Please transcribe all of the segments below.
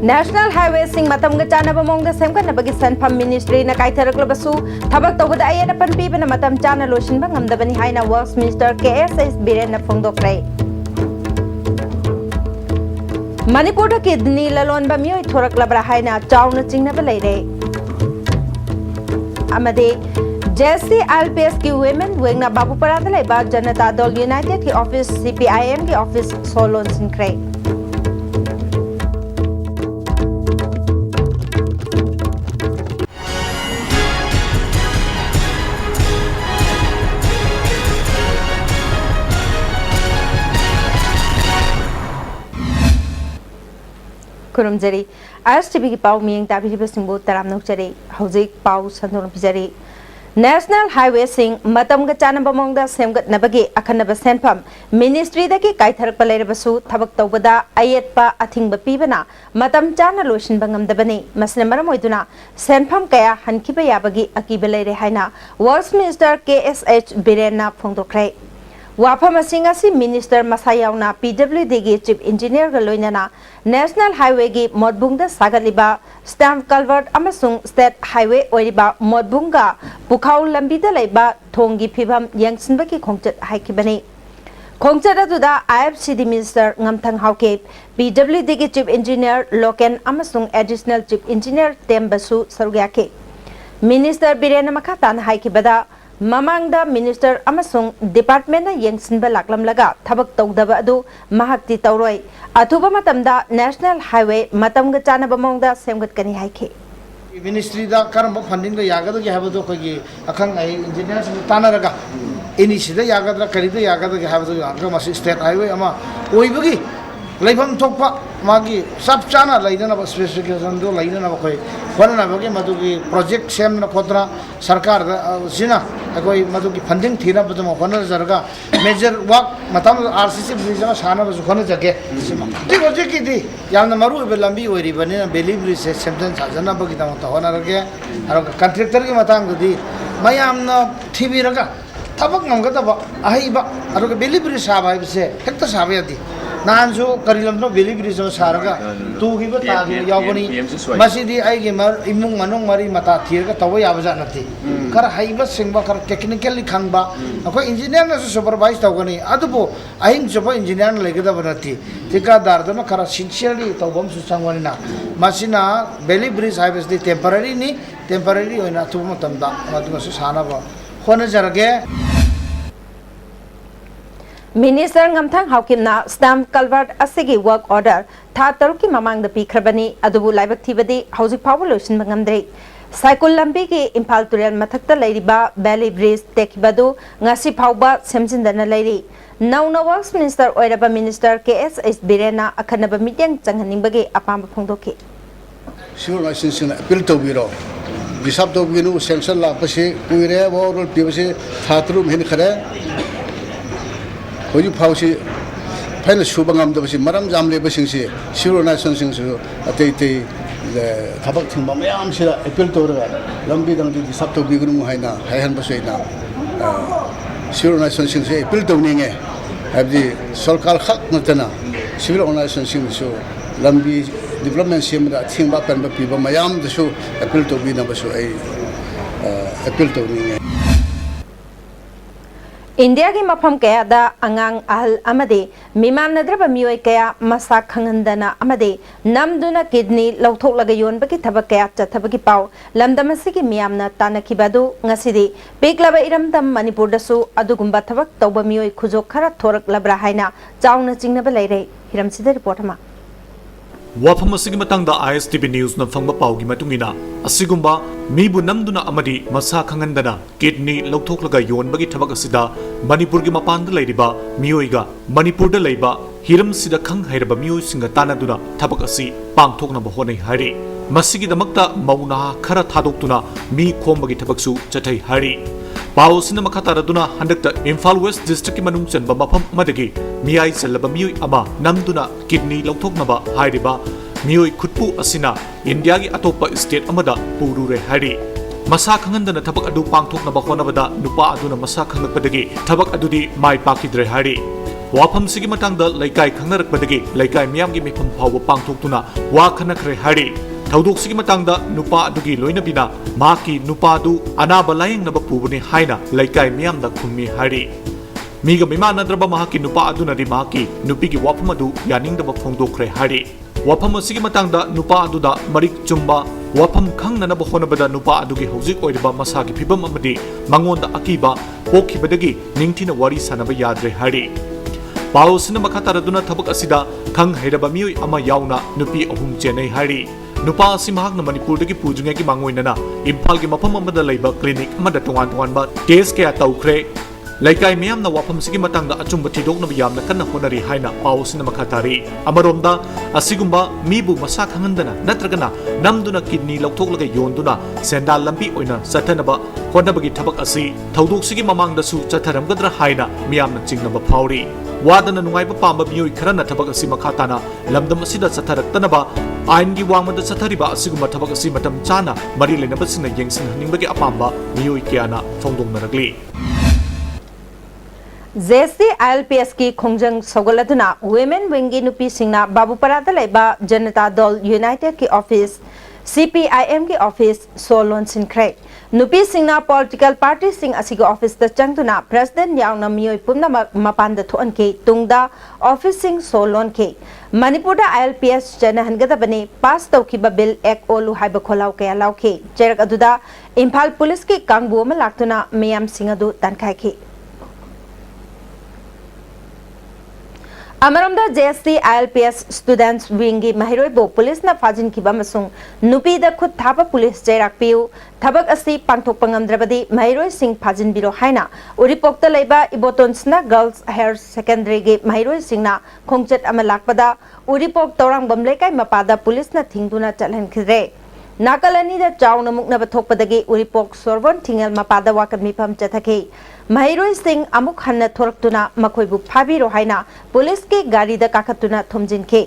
National Highway sing matam ga chana bamong da sem kan bagi sanfam ministry na kaitharak labasu thabak tawda ayana pan pi bana matam chana losin bang amda bani haina works minister KSS Biren na phongdokrai Manipur da kidney lalon ba mioi thorak labra haina chawna chingna ba leire amade Jesse LPS ki women wing na babu parada leba Janata Dal United ki office CPIM ki office solon sinkrai Kurumjari RSTV ki pau miyeng tabi singbo taram nukjari hauzik pau sandung pijari National Highway sing matam ga chana bamong da semgat nabagi akhanaba senpam ministry da ki kaitharak palai basu thabak tawbada ayet pa athing ba pibana matam chana losin bangam dabani masna maram oiduna senpam kaya hankiba yabagi akiba leire haina Works Minister KSH Biren na phongdokrai Wafam asingasi Minister Masayauna PWD gi Chief Engineer ga loinana National Highway gi modbungda sagaliba stamp culvert amasung State Highway oiriba modbunga pukhau lambi da leiba thongi phibam yangsinba ki khongchat haikibani khongchat aduda IFCD Minister ngamthang hauke PWD gi Chief Engineer Loken amasung Additional Chief Engineer Tembasu sarugyake Minister Biren makatan haikibada Mamangda Minister amasung Department na yengsinba laklamlaga thabak tawdaba adu mahakti tawroi athuba matamda National Highway matamga chana bamongda semgat kani haike Ministry da karamba funding da yagada ge habado kogi akhang ai engineers tanaraga ini sida yagada karida yagada ge habado anga mas State Highway ama oibagi laifam thokpa magi sab chana laidana specification do laidana ba koi khona ba ge madugi project sem na khotra sarkar sina koi madugi funding thina ba ma khona jarga major work matam RCC bridge ma sana ba khona jage ti project ki di yamna maru be lambi ori bani na belly bridge semten sajana ba ki ta hona rage aro contractor ki matang di mayam na thibi raga tabak ngam ga ta ba ahi ba aro belly bridge sa ba se hekta sa ba di Nanjo karilamno belly bridge no saraga tu gi ba ta gi yawani masidi ai gi mar imung manung mari mata thirga tawa yabaja nati kar haiba singba kar technically khangba akoi engineer na supervise tawgani adubo ahin joba engineer na legada banati tika dardana kar sincerely tawbam su sangwani na masina belly bridge highways di temporary oina tu matamda aduma su sana ba khona jarage Minister ngamthang haukimna stamp culvert asigi work order tha taruki mamang da pikhrabani adubu laibak thibadi hauji pawul losin bangamdre cycle lambi ki Imphal Turel mathakta leiriba Valley Bridge tekibadu ngasi phawba semjindana leiri Nauna Works Minister oiraba Minister KSH Birena akhanaba meeting changhaningbagi apamba phongdoki Sure license appeal to biro bisab to binu sanction la pase kuire wo pibase thatrum hin khare Hoju pausi pen subangam da basi maram jamle basingsi siro nation singsu atei thabak thingba mayam sira appeal to ra lambi dang di sabto bigrum haina haihan basoina siro nation singse appeal to ninge habdi sarkar khak natana civil nation singsu lambi development semra thingba pen ba piba mayam dasu appeal to bina baso ai appeal to ninge India ki mafam kaya da angang ahal amade mimam nadraba mioi kaya masa khangandana amade namduna kidney lauthok laga yon baki thabak kaya chathabaki pau lamdamasi ki miyamna tanakibadu ngasidi peklaba iramdam Manipur dasu adugumba thabak tawba mioi khujok khara thorak labra haina chauna chingnaba leire hiramsida report ma Wafam asigi matangda ISTV News na fangba paugi matungina asigumba mibu namduna amadi masa khangandana kidney lauthok laga yon bagi thabak asida Manipur gi mapanda leiriba mioiga Manipur da leiba hiram sida khang hairaba mioi singa tanaduna thabak asi pangthokna ba honai hari masigi damakta mauna khara thadoktuna mi khombagi thabaksu chathai hari Pao sina makataraduna handakta Imphal West District ki manung chanba mafam amadagi miyai chalaba miyoi ama namduna kidney lauthoknaba hairiba miyoi khutpu asina India gi atopa state amada purure hari masa khangandana thabak adu pangthoknaba honabada nupa aduna masa khangakpadagi thabak adudi mai pakidre hari ꯋꯥꯐꯝꯁꯤꯒꯤ ꯃꯇꯥꯡꯗ ꯂꯩꯀꯥꯏ ꯈꯪꯅꯔꯛꯄꯗꯒꯤ ꯂꯩꯀꯥꯏ ꯃꯤꯌꯥꯝꯒꯤ ꯃꯤꯐꯝ ꯐꯥꯎꯕ ꯄꯥꯡꯊꯣꯛꯇꯨꯅ ꯋꯥ ꯈꯟꯅꯈ꯭ꯔꯦ ꯍꯥꯏꯔꯤ ꯊꯧꯗꯣꯛꯁꯤꯒꯤ ꯃꯇꯥꯡꯗ ꯅꯨꯄꯥ ꯑꯗꯨꯒꯤ ꯂꯣꯏꯅꯕꯤꯅ ꯃꯍꯥꯛꯀꯤ ꯅꯨꯄꯥꯗꯨ ꯑꯅꯥꯕ ꯂꯥꯌꯦꯡꯅꯕ ꯄꯨꯕꯅꯤ ꯍꯥꯏꯅ ꯂꯩꯀꯥꯏ ꯃꯤꯌꯥꯝꯗ ꯈꯨꯝꯃꯤ ꯍꯥꯏꯔꯤ ꯃꯤꯒ ꯃꯤꯃꯥꯟꯅꯗ꯭ꯔꯕ ꯃꯍꯥꯛꯀꯤ ꯅꯨꯄꯥ ꯑꯗꯨꯅꯗꯤ ꯃꯍꯥꯛꯀꯤ ꯅꯨꯄꯤꯒꯤ ꯋꯥꯐꯝ ꯑꯗꯨ ꯌꯥꯅꯤꯡꯗꯕ ꯐꯣꯡꯗꯣꯛꯈ꯭ꯔꯦ ꯍꯥꯏꯔꯤ ꯋꯥꯐꯝ ꯑꯁꯤꯒꯤ ꯃꯇꯥꯡꯗ ꯅꯨꯄꯥ ꯑꯗꯨꯗ ꯃꯔꯤꯛ ꯆꯨꯝꯕ ꯋꯥꯐꯝ ꯈꯪꯅꯅꯕ ꯍꯣꯠꯅꯕꯗ ꯅꯨꯄꯥ ꯑꯗꯨꯒꯤ ꯍꯧꯖꯤꯛ ꯑꯣꯏꯔꯤꯕ ꯃꯁꯥꯒꯤ ꯐꯤꯕꯝ ꯑꯃꯗꯤ ꯃꯉꯣꯟꯗ ꯑꯀꯤꯕ ꯄꯣꯛꯈꯤꯕꯗꯒꯤ ꯅꯤꯡꯊꯤꯅ ꯋꯥꯔꯤ ꯁꯥꯅꯕ ꯌꯥꯗ꯭ꯔꯦ ꯍꯥꯏꯔꯤ ꯄꯥꯎ ꯑꯁꯤꯅ ꯃꯈꯥ ꯇꯥꯔꯗꯨꯅ ꯊꯕꯛ ꯑꯁꯤꯗ ꯈꯪ ꯍꯩꯔꯕ ꯃꯤꯑꯣꯏ ꯑꯃ ꯌꯥꯎꯅ ꯅꯨꯄꯤ ꯑꯍꯨꯝ ꯆꯦꯟꯅꯩ ꯍꯥꯏꯔꯤ नुपा असी महाकना मणिपुरदगी पुजुंगेगी मांगोइनना इम्फालगी मफम अमदा लैबा क्लिनिक अमदा तोंगान तोंगानबा केस कया तौख्रे लैकाई मियामना वाफमसिगी मतंगदा अचुंबा थिदोकनबा यामना कन्ना होनरी हाइना पाउसिना मखातारी अमरोमदा असिगुंबा मीबु मसा खंगंदना नत्रगना नमदुना किडनी लौथोकलगा योंदुना सेंदाल लंबी ओइना चथनबा होनबगी थबक असि थौदोकसिगी ममांगदसु चथरमगद्रा हाइना मियामना चिंगनबा फाउरी वादना नुंगाइबा पांबा मियोइ खरना थबक असि मखाताना लमदम असिदा चथरक्तनबा आईनगी वांगमदा चथरिबा असिगुंबा थबक असि मतम चाना मरि लेनबसिना येंगसिनहनिंगबगी अपांबा मियोइ क्याना फोंदोंनरगली JSC ILPS की खोंजंग सौगलदुना वुमेन विंगी नुपी सिंगना बाबूपरादा लेबा जनता दल यूनाइटेड की ऑफिस CPIM की ऑफिस सोलोन सिंख्रे नुपी सिंगना पॉलिटिकल पार्टी सिंग असिग ऑफिस द चंगदुना प्रेसिडेंट यावना मियोइ पुमना मपान द थोन के तुंगदा ऑफिस सिंग सोलोन के मणिपुर दा ILPS जनहनगदबने पास तौखिबा बिल एक ओलु हाइबा खोलाव कया लाउखे चेरक अदुदा इम्फाल पुलिस की कांगबु अमा लाक्तुना मियाम सिंग अदु तनखाइखे अमरमदा JSC ILPS स्टूडेंट्स विंगी महिरोइबो पुलिस न फाजिन खिबा मसुंग नुपी द खुद थाबा पुलिस जैराकपियु थबक असि पांथोकपा ngamdrabadi महिरोइ सिंग फाजिन बिरो हाइना उरिपोक्ता लेबा इबोटोन्सना गर्ल्स हायर सेकेंडरी गे महिरोइ सिंगना खोंगचत अमा लाकपदा उरिपोक तौरांगबम लेकाई मपादा पुलिस न थिंगदुना चलहनखिरे नाकलनी द चाउना मुकनब थोकपदगी उरिपोक सोरवन थिंगल मपादा वाकन मिफम चथखे महिरोइ सिंग अमुक हन्ना थोरक्तुना मखोइबु फाबिरो हाइना पुलिस के गाड़ी द काखतुना थोमजिनखे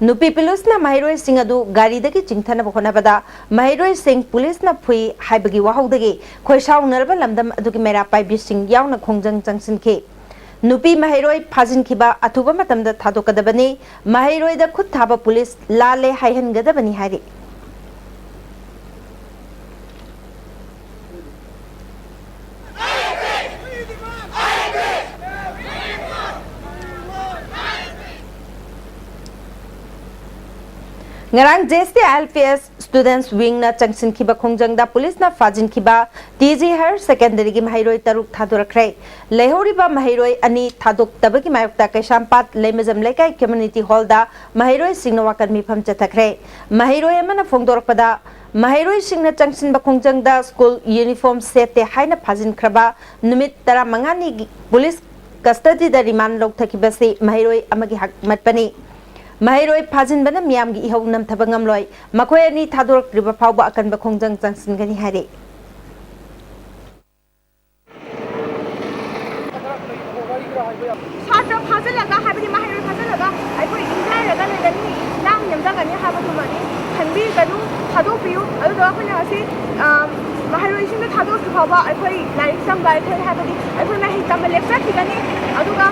नुपी पुलिसना महिरोइ सिंग अदु गाड़ी दगी चिंथनब होनबदा महिरोइ सिंग पुलिसना फुई हाइबगी वाहौदगी खोइसाउनरबा लमदम अदुगी मेरा पाइबि सिंग यावना खोंजंग चंगसिनखे नुपी महिरोइ फाजिनखिबा अथुबा मतमदा थादोकदबनी महिरोइ द खुद थाबा पुलिस लाले हाइहनगदबनी हाइरि ngarang JSC ILPS students wing na changsin khiba khongjang da police na fajin khiba TG Higher Secondary gi mahairoi taruk thadorakre lehori ba mahairoi ani thadok tabagi mayokta kaishampat lemezam lekai community hall da mahairoi singna wakan mifam chathakre mahairoi amana phongdorakpada mahairoi singna changsin ba khongjang da school uniform set te haina fajin khraba numit tara mangani police custody da remand lok thakiba se mahairoi amagi hak matpani महिरोइ फाजिनबना मियामगी इहौ नमथबा ngamloi मखोय ani थादोरक्रिबा फावबा अकनबा खोंजंग चंगसिनगनि हारे छात्र फाजलगा हाबि महिरोइ फाजलगा आइखोइ इंजायरगा लेगनि नाम यमजागनि हाबदुमानि खनबि गनु थादोपियु अदो अखोइना असि महिरोइ सिंग थादोक फावबा आइखोइ like some गाइथै हाबदि आइखोइ माहि तम lecture खिगनि अदुगा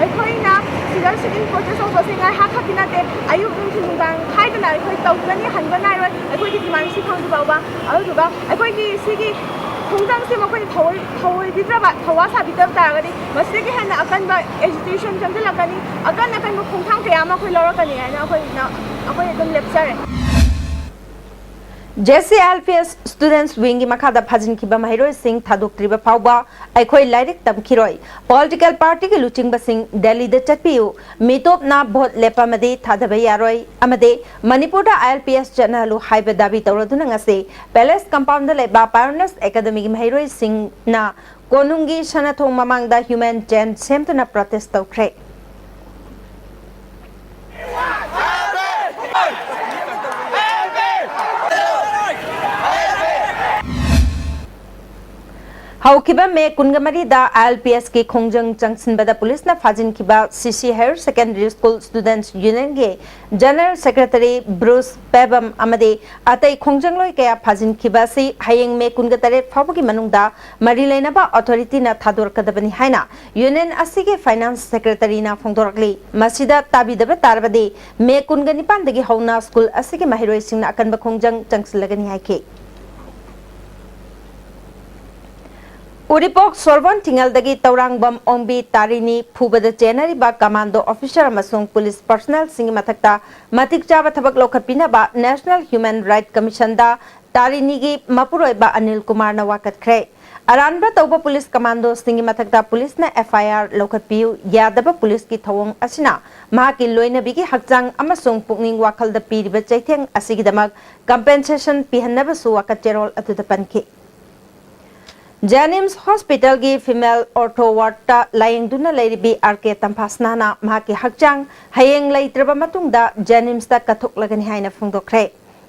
अखोइना सिगर sitting process of बसिंगा हाखाकिनाते आयु नुंथिनुंगां खाइदना अखोइ तौगनि हनबनाइरोइ अखोइगि demand सि खांदु बावबा अदुगा अखोइगि सिगि खोंजांग सि मखोइ थवoi बिद्राबा थवा साबितब तागनि मसिगि हना अकनबा एजुकेशन चंजलकनि अकन खोंथांग कया मखोइ लरकनि आइना अखोइ एकदम lecture JSC ILPS students wing gi makhada phajin khiba mahiroi sing thadoktriba phawba aikhoi lairik tamkhiroi political party gi luching basing Delhi da chatpiu mitop na vote lepamadi thadaba yaroi amade Manipur da ILPS chanalu haiba dabi tawraduna ngase palace compound da leba pioneers academy gi mahiroi sing na konungi sanathong mamang da human chain semtuna protest tawkhre हौखिबा मे कुनगमरीदा ILPS की खोंजंग चंगसिनबदा police ना फाजिनखिबा CC higher secondary school students union के general secretary Bruce Pebam अमदे अतई खोंजंग लोय कया फाजिनखिबा से हयेंग मे कुनगतरे फाबगी मनुंगदा मरी लेनाबा अथॉरिटी ना थादोरकदबनी हाइना यूनियन असिगे फाइनेंस सेक्रेटरी ना फोंदोरकली मसिदा ताबिदबा तारबदे मे कुनगनिपानदगी हौना स्कूल असिगे महिरोय सिंगना अकनबा खोंजंग चंगसिलगनी हाइके उरिपोक सोरबन थिंगलदगी तौरांगबम ओंबी तारिनी फुबद चेनरीबा कमांडो ऑफिसर अमसुंग पुलिस पर्सनल सिंग मथक्ता मतिक चाबा थबक लोखपिनबा नेशनल ह्यूमन राइट कमीशन दा तारिनीगी मपुरोयबा अनिल कुमार न वाकतख्रे अरानबा तौबा पुलिस कमांडो सिंग मथक्ता पुलिस न FIR लोखपियु यादबा पुलिस की थवंग असिना महाकी लोइनबीगी हकचांग अमसुंग पुकनिंग वाखलदा पीरिबा चैथेंग असिगिदमक कंपेंसेशन पिहन्नबसु वाकचेरोल अतुदा पनखि जेनिम्स हॉस्पिटल की फीमेल ऑर्थो वार्ड लाइंगदुना लेरिबी RK तंफासनाना महाकी हकचांग हयेंग लेत्रबा मतुंगदा जेनिम्स ता कथोकलगनि हाइना फोंदोखरे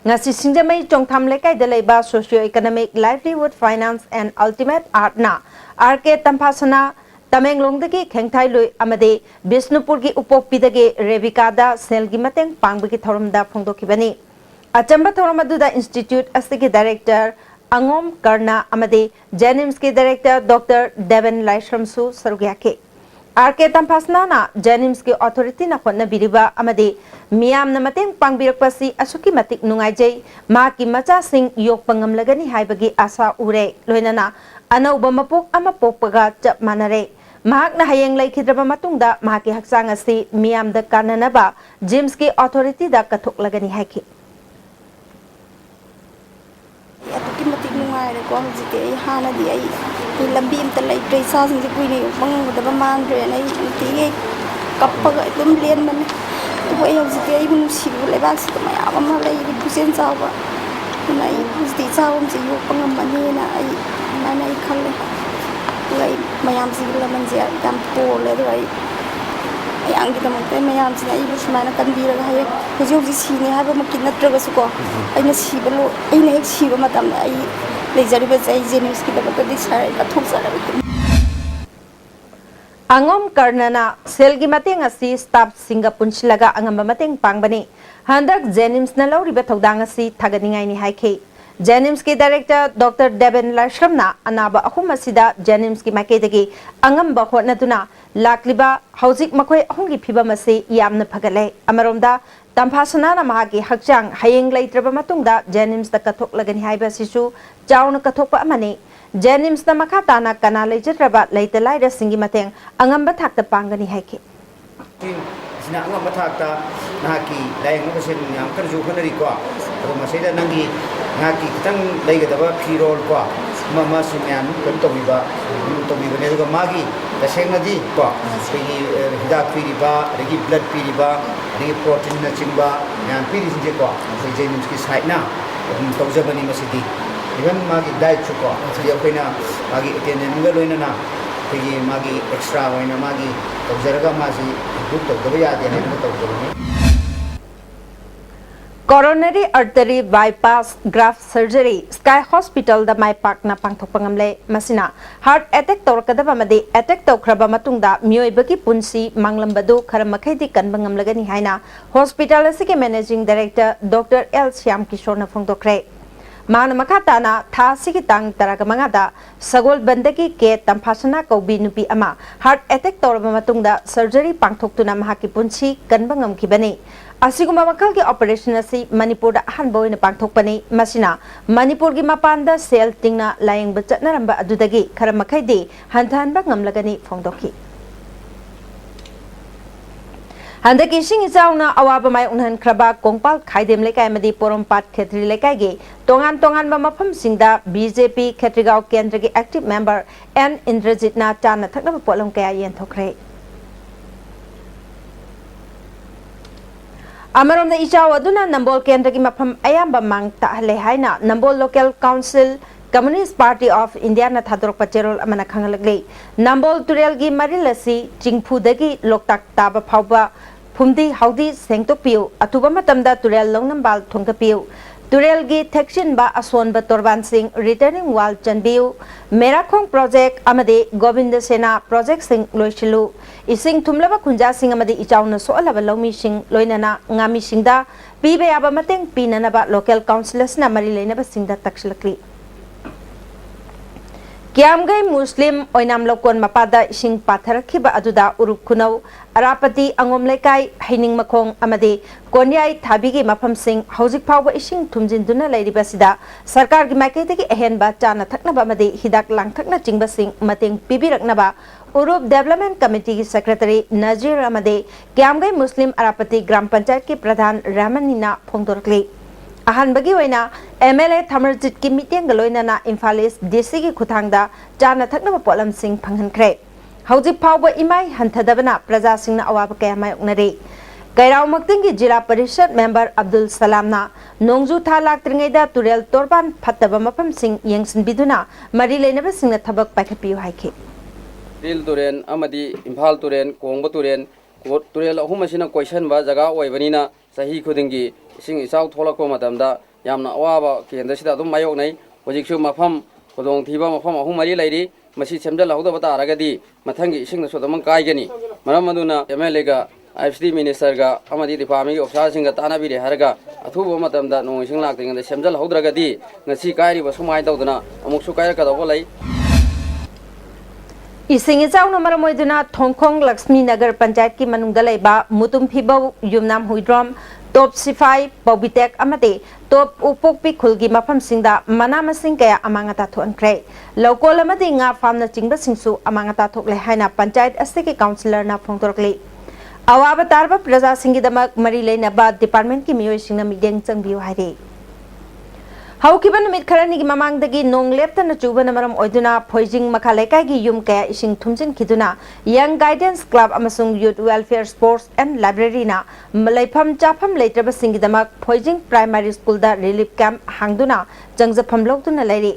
ngasi singjamai chongtham lekai da leiba socio economic livelihood finance and ultimate art na RK tampasana tamenglong dagi khengthai loi amade bisnupur gi upokpi dagi rebika da sel gi mateng pangbagi thorum da phongdokhibani achamba thorum adu da institute asigi director angom karna amade jenims ki director Dr. Devin Laishamsu sarugyake RK tampasna na jenims ki authority na khonna biriba amade मियाम न मतेंग पांगबिरकपसी असुकी मतिक नुंगाइजै माकी मचा सिंग योकपंगम लगनी हाइबगी आशा उरे लोइनना अनौब मपोक अमा पोकपगा चप मानरे महाकना हयेंग लैखिद्रबा मतुंगदा महाकी हक्सांग असि मियाम the काननबा gyms की authority दा कथोक लगनी हाइखि अतुकी मतिक नुंगाइरे को हजिके हानादि आई लंबी अमत लैट्रे सासिंग कुइने मंगदबा मांद्रे नै तिगे कप्पगा एकदम लेन मने तो वही हजिके आई मुनुसिबु लेबाक से मयाम अमा लैरि पुसेन चावा नै हजि चावम से योकपंगम मनेना आई माने आई खले लै मयाम से लमनजे याम तोले दो आई आंगी दमते मयाम से आई बुसमाना कनबीरगा हाय हजि हजि सिने हाबा मकि नत्रगसुको आइना सिबलो आइना एक सिबा मतम आई लेजरिबा जाय जेनिस की दबत दिसाय कथोक Angom Karnana Selgi Mateng asi staff singa punchilaga angamba mateng pangbani handak Jenims na lauriba thodang asi thaganingai ni haike Jenims ki director Dr. Devin Laishamna anaba ahum asida Jenims ki makedagi angamba hotnatuna lakliba hauzik makoi ahungi phibam ase yamna phagale amaromda tampasana na mahagi hakchang hayeng leitraba matungda Jenims da kathok lagani haiba sisu chauna kathokpa amane Jenims na makatana kana leijitraba leitalai da singi mateng angamba thakta pangani haike sina angamba thakta naki laing no sen yang karju khanari ko ro masida nangi naki kitang leigadaba phirol ko mama simyan kan to biba ne ga magi da sengna di ko pigi hida piriba regi blood piriba regi protein na chimba yan piri sinje ko Jenims ki side na to jabani masidi even magi diet chuko dia koina magi attendant ga loina na pigi magi extra hoina magi to jaraga masi book to gaya de ne to to Coronary artery bypass graft surgery Sky Hospital da mai pak na pangthokpangamle masina heart attack torkadaba made attack tokraba matungda mioibaki punsi manglambadu kharamakhai kanbangamlagani haina hospital asike managing director Dr. L Shyam Kishore na phongdokre मान मखाताना थासिगी तांग तरागमंगादा सगोल बंदगी के तंफासना कौबी नुपी अमा heart attack तौरबा मतुंगदा surgery पांगथोक्तुना महाकी पुंसी कनबंगम खिबने असिगुमा मखल के operation असि मणिपुर दा अहनबा ओइना पांगथोकपने मसिना मणिपुर की मपानदा cell तिंगना लायंगबा चटनरंबा अदुदगी खरमखैदे हंथानबा ngमलगनी फोंदोखि Handa kishing isauna awaba mai unhan kraba kongpal khaidem lekai madi porompat khetri lekai ge tongan ba mafam singda BJP Khetrigao Kendra ge active member N Indrajit na chana thakna polong kaya yen thokre Amarom da ichaw aduna Nambol Kendra gi mafam ayamba mang ta hale haina Nambol Local Council Communist Party of India na thadorok pacherol amana khangalagli Nambol Turel gi marilasi chingphu dagi loktak taba phawba Pumdi Haudi Sengtopio, Atubama Tamda Turel Longnambal Tongapio, तुरेलगी थेक्सिनबा असोनबा तोरबानसिंग returning वाल चनबियु मेराखोंग project अमदे गोविंद सेना project सिंग लोइशिलु इसिंग थुमलबा खुंजा सिंग अमदे इचाउना सोअलबा लौमी सिंग लोइनना ngami singda pibe aba mateng pinanaba local councillors na mari leinaba singda takslakli Kiamgai Muslim oinam lokon mapada ising patharakhiba aduda urup khunau arapati angom lekai haining makong amade konyai thabigi mafam sing hojik phawba ising thumjinduna leiriba sida sarkar gi maiketagi ehenba chana thaknaba amade hidak langthakna chingba sing mateng pibiraknaba Urup Development Committee Secretary Nazir amade Kiamgai Muslim arapati gram panchayat ki pradhan Ramanina phongdorkli ahan bagi waina MLA Thamarjit ki meeting galoina na Imphal East DC ki khuthangda chana thakna polam sing phanghankre hojik phawba imai hanthadabana praja singna awab kaya mayoknare Kairao Makting ki Jila Parishad member Abdul Salam na nongju tha laktringaida turel torban phattaba mapam sing yengsin biduna mari leinaba singna thabak paikhapiu haike Dil turen amadi Imphal turen Kongba turen turel ahum asina question ba jaga oibanina sahi khudingi sing isau tholakko matamda yamna awaba kendra sida dum mayok nai hojiksu mafam kodong thiba mafam ahum mari lairi masi semjal hauda bata aragadi mathangi sing na sodamang kai gani maram aduna MLA ga IFC minister ga amadi dipami officer singa tana bi re harga athuba matamda no sing laktinga semjal haudragadi ngasi kairi ba sumai dawduna amuk su kaira ka daw lai Ising ichauna maramoiduna Thongkhong Lakshmi Nagar Panchayat ki manungda leiba mutum phibau yumnam huidrom top sifai paubitek amate top upokpi khulgi mafam singda mana masing kaya amangata thonkre lokol amadi nga famna chingba singsu amangata thokle haina panchayat asiki councillor na phongtorkli awaba tarba praja singi damak mari leina ba department ki miyoi singna mideng changbiu haire Haukiban numit kharani gi mamangdagi nong leptana chubana maram oiduna phoijing makhalaikai gi yum kaya ising thumjin khiduna Young Guidance Club amasung Youth Welfare Sports and Library na malaifam chafam leitraba singi damak phoijing Primary School da relief camp hangduna jangjafam lokduna lairi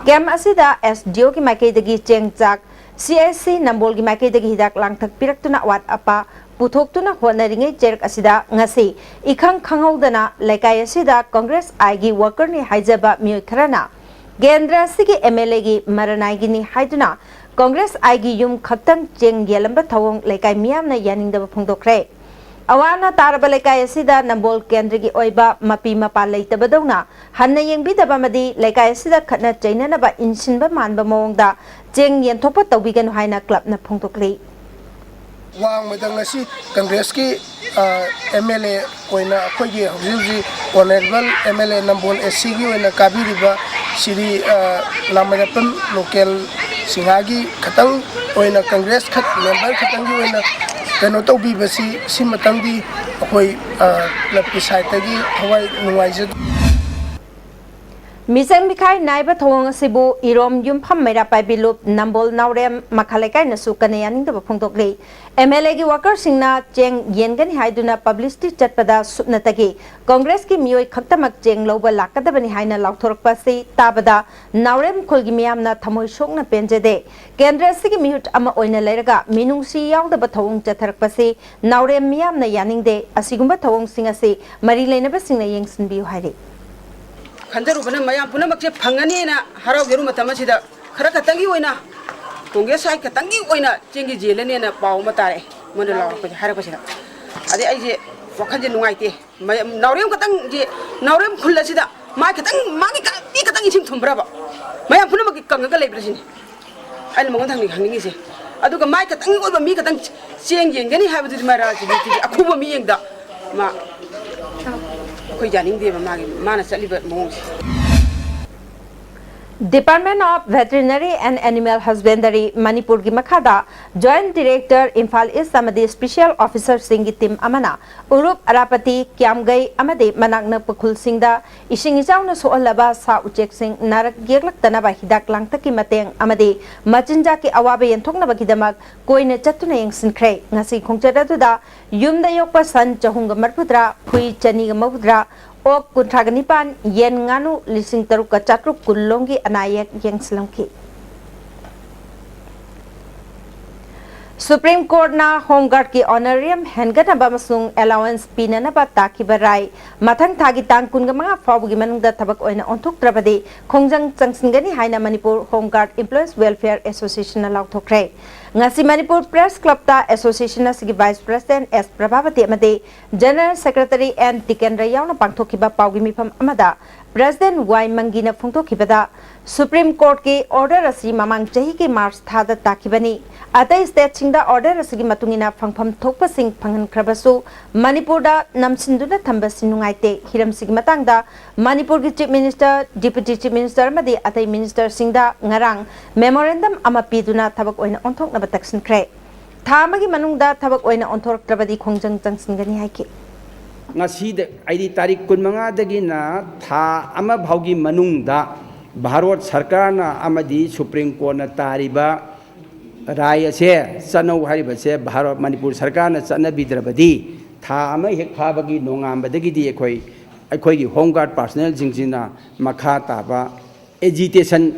camp asida SDO ki maikaidagi chengchak CSC Nambol gi maikaidagi hidak langthak piraktuna wat apa puthoktuna honnaringai jerk asida ngasi ikhang khanghaudana laikai asida Congress aigi worker ni haijaba mioi kharana Gendra sigi MLA gi maranai gi ni haiduna Congress aigi yum khaktang cheng yelamba thawong laikai miyamna yaningdaba phongdokre awana taraba laikai asida Nambol Kendra gi oiba mapi mapa leitabadona hanna yengbidaba madi laikai asida khatna chainana ba insinba manba mawongda cheng yenthokpa tawbiganu haina club na phongdokli Wang madangasi Congress ki MLA oina khoji hauji honorable MLA Nambol SC gi oina kabiriba siri lamarapam local singagi khatang oina Congress khat member khatang gi oina kano tawbi basi simatangdi khoi club ki side gi hawai nuwaije Misang Mikai Naiba Thong Sibu Irom Yumpham Mera Paibilup Nambol Naurem Makhalekai Nasu Kanayaning the Pongtokli MLA gi worker singna cheng yengani haiduna publicity chatpada supnatagi Congress ki mioi khaktamak cheng loba lakadabani haina lauthorkpa se tabada Naurem khulgi miyamna thamoi sokna penjede Kendra sigi mihut ama oina leiraga minungsi yaudaba thawong chatharakpa se Naurem miyamna yaningde asigumba thawong singa se mari leinaba singna yengsinbiu haire Khanjarubana mayam punamakse phangani na harau geru matamachida khara katangi oina Congress ai katangi oina chengi jelani na paw matare mondo law ko hara ko sida ade ai je wakhanje nungaite naurem katang je naurem khulla sida ma katang magi ka ti katang isim thumbra ba mayam punamak kanga ga leibra sini ai mongon thangni hangni se aduga mai katang oiba mi katang cheng yengani habadu mara ji akuba mi yengda ma Department of Veterinary and Animal Husbandry Manipur gi makhada Joint Director Imphal East amadi Special Officer singi team amana Urup Arapati Kiamgai amadi manakna pukhul singda ising ijauna soalaba sa uchek sing narak yeglak tanaba hidak langtaki mateng amadi machinja ki awabe yenthokna bagidamak koine chatuna yengsinkhre ngasi khongchadatuda yumda yokpa san chahunga marpudra phui chaniga mabudra Ok Kuntragnipan yen nganu lising taruka chatruk kulongi anayak yang selamki. Supreme Court na Home Guard ki honorarium henganaba amasung allowance pinanaba takiba rai mathang thagi tang kunga mga fawgi manungda thabak oina onthoktrabadi khongjang changsingani haina Manipur Home Guard Employees Welfare Association na lauthokre ngasi Manipur Press Club ta association na sigi Vice President S Prabhavati amade General Secretary N Tikendra yauna pangthokiba pawgi mifam amada President Y Mangina phungthokibada Supreme Court ki order asi mamang chahi ki March thada takibani atai state singda order asigi matungina phangpham thokpa sing phangan khrabasu Manipur da namsinduna thamba sinungaite hiram sigi matangda Manipur ki Chief Minister Deputy Chief Minister amadi atai minister singda ngarang memorandum ama piduna thabak oina onthok na bataksin khre thamagi manungda thabak oina onthok trabadi khongjang changsingani haiki ngasi aidi tarik kunmanga dagina tha ama bhaugi manungda Bharat Sarkar na amadi Supreme Court na tariba raya se sanau hariba se Bharat Manipur Sarkar na sanna bidrabadi tha ama hek phabagi nongam badagi di ekhoi gi Home Guard personnel jingjina makha taba agitation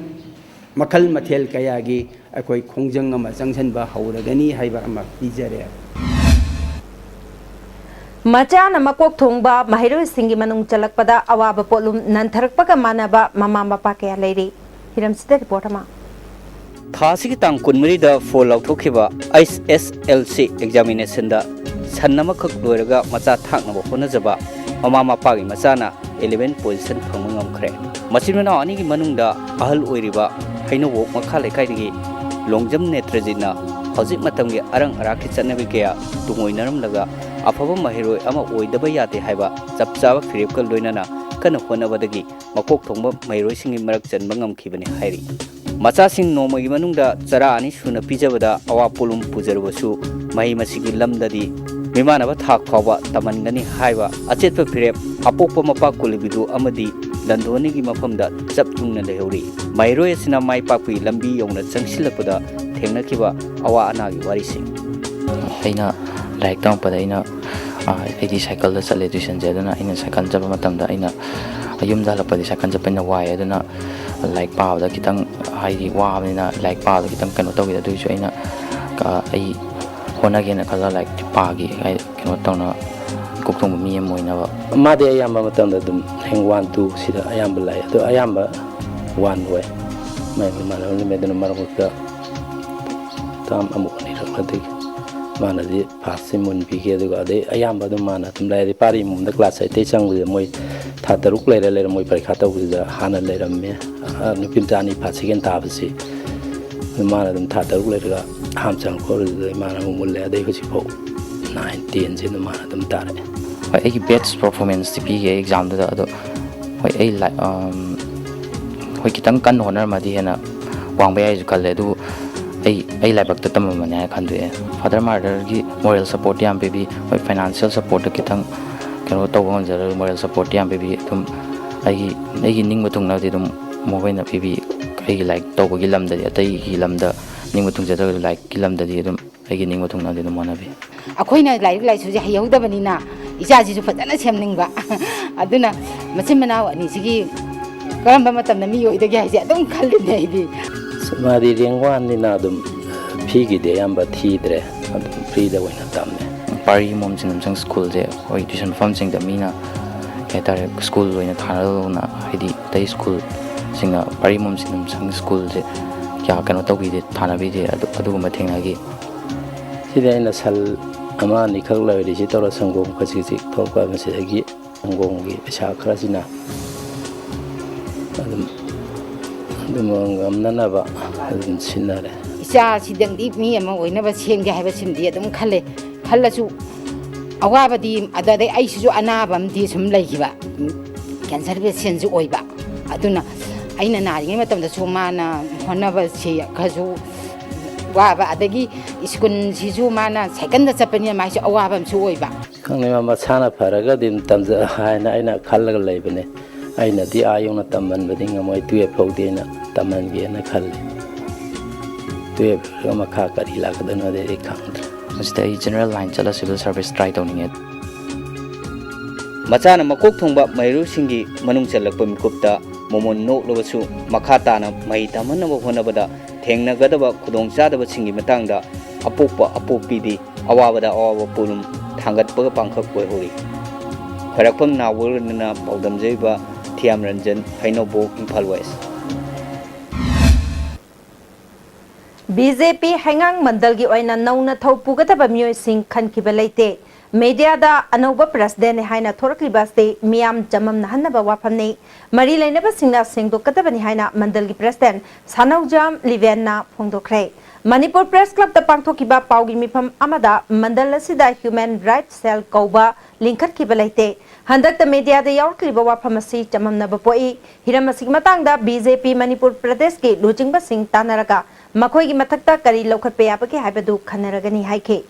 makhal mathel kaya gi ekhoi khongjang ama changsanba hauragani haiba ama bijare Macana makok thongba mahiroi singi manung chalakpada awaba polum nantharakpaga manaba mama mapa kaya leiri hiram sida report ama Thasigi tang kunmari da fall out thokiba SSLC examination da sannama khak loiraga macha thakna ba honajaba mama mapa gi machana 11 position phangmangam khre machinmana ani gi manung da ahal oiriba haino wok makha lekai gi longjam netrajina hojik matam gi arang arakhi channabi kaya tungoinaram laga afaba mahiroi ama oidaba yate haiba chapchaba firepkal loinana kana honabadagi makok thongba mahiroi singi marak chanba ngamkhibani hairi macha sing nomagi manungda chara ani suna pijabada awa pulum pujarbasu mahi masigi lamdadi mimanaba thak phawa tamangani haiba achetpa firep apokpa mapa kulibidu amadi dandoni gi mafamda chaptungna lehori mahiroi asina mai pakpi lambi yongna changsilapada thengnakiba awa anagi warisi aina like tang pada ina aidi cycle da chale tuition je dana ina cycle jaba matam da ina ayum da la padi cycle jaba na wai dana like pa da kitang haidi wa na like pa da kitang kano tawi da du so ina ka ai hona ge na kala like pa gi ai kano taw na kokthong mi moina ba ma de ayamba matam da dum heng 1 2 sida ayamba lai to ayamba 1 way mai ma la ni me dana mar ko ta tam amu ni ra ma de mana di pasi mun pike du ga de ayamba du mana tum lai di pari mum da class ai te chang bu moi tha taruk lai lai moi parikha ta bu da hana lai ram me nu pim ta ni pasi gen ta basi mana dum tha taruk lai ga ham chang ko ru mana mum le dai hu chi pho 19 jin mana dum ta re ai ki best performance ti pike exam da do hoi ai like hoi kitang kan honor ma di hena wang bai ai kal le du ai labak ta tam mane khandu e father mother gi moral support yam baby oi financial support kitang kano to gon jar moral support yam baby tum ai gi ning matung na de dum mobile na baby ai gi like to gi lam da atai gi lam da ning matung jar like gi lam da di dum ai gi ning matung na de dum mana bi akoina lai su ji hayau da bani na ija ji su fatana semning ba aduna machin mana ani sigi karamba matam na mi yo idagi haise adum khallin dai di Madi ringwan ni na dum phigi de yamba thidre adum free da wena tamne pari mom sin sang school je oi tuition form sing da mina etare school wena tharal na hidi tai school singa pari mom sin sang school je kya kano to gi de thana bi de adu ma thengna gi sida ina sal ama ni khak lai ri si tora sangom khachi chi thokpa ma se gi sangom gi pesa khara sina adum dumangam nanaba adum sinare isa sidang di mi ama oina ba sengge haiba simdi adum khalle khallasu awa badi adade ai su anabam di sum leigiba cancer patient ju oiba aduna aina nari matam da su mana honaba se khasu wa ba adagi iskun si ju mana second da chapani ma su awa bam su oiba khangni ma chana pharaga dim tamja haina aina khallaga leibane aina di ayona tamban badinga moi tuye phaude na taman ge na khalle tuye ma kha kari la ka dana de khang must general line chala civil service try towning it machana makok thongba mairu singi manung chalakpa mikupta momon no lobasu makha tana mai tamana bo honabada thengna gadaba khudong chadaba singi matangda ꯑꯄꯣꯛꯄ ꯑꯄꯣꯛꯄꯤꯗꯤ ꯑꯋꯥꯕꯗ ꯑꯋꯥꯕ ꯄꯣꯠꯂꯨꯝ ꯊꯥꯡꯒꯠꯄꯒ ꯄꯥꯡꯈꯛ ꯑꯣꯏꯍꯧꯔꯤ ꯈ꯭ꯋꯥꯏꯔꯥꯛꯄꯝ ꯅꯥꯎꯕꯅ ꯄꯥꯎꯗꯝꯖꯔꯤꯕ ꯊꯤꯌꯥꯝ ꯔꯟꯖꯟ ꯍꯩꯅꯧꯕꯣꯛ Imphal west BJP Hangang Mandalgi oina nauna thau pugataba mioising khankiba leite media da anauba president haina thorakliba ste miam jamam nahanaba wafamni mari leinaba singna sengdokadabani haina mandalgi president Sanaujam Livenna phongdokre Manipur Press Club da pangthokiba paugi mifam amada mandal asida human rights cell kauba linkhat kiba leite handak da media da yaurkliba wafamasi jamam naba poi hiramasi matang da BJP Manipur Pradesh ki lujingba sing tanaraga Makoi ki mathakta kari lokhat pe yapake haibadu khanaragani haike